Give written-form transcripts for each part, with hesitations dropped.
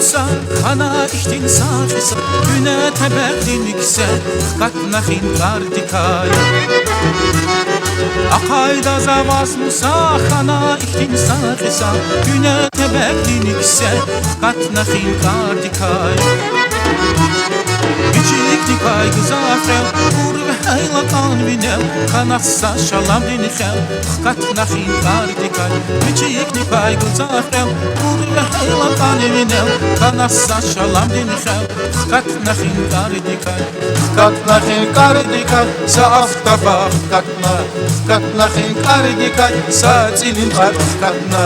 musa Kana içtin safisa Güne tebeklinikse Katnahin kardikay Akayda zavaz musa Kana içtin safisa Güne tebeklinikse Katnahin kardikay Küçük dikay güzafel Vur ve haylakan binem Kanatsa şalam dinixel Katnahin kardikay Küçük dikay güzafel Vur ve haylakan binem Kanatsa şalam dinixel Katnahin kardikay Katnahin kardikay Saaf tafa katna Katnahin kardikay Sa zilin katna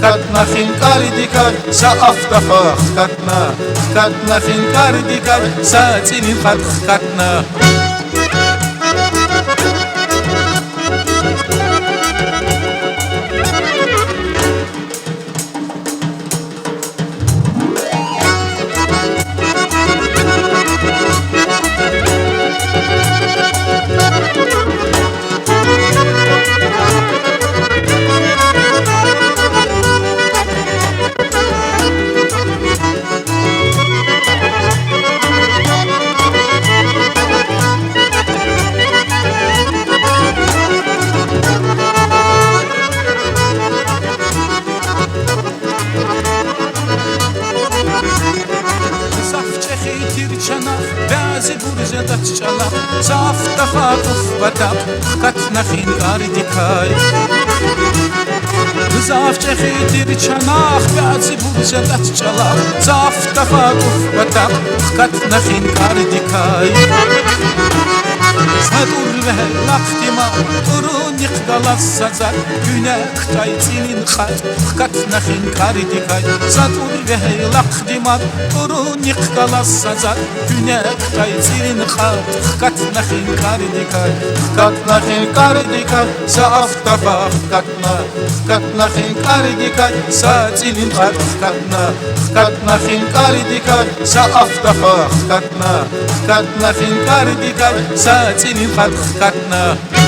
Katnahin kardikay Saaf tafa katna Katnahin kardikay Sa zilin katna Bazı burca da çalar Saf defa ufbata Katnahin kardikay Zaf çehidir çanak Bazı burca da çalar Saf defa ufbata Katnahin kardikay Sadur ve laktima Urun yıkdalas sazar Güne ktay zilin khat Katnahin kardikay Sadur ve laktima Urun yıkdalas sazar Güne ktay zilin khat Katnahin kardikay Katnahin kardikay Saaf tafa katna Katnahin kardikay Sa zilin khat katna Katnahin kardikay Saaf tafa katna Katnahin kardikay Sa zilin katna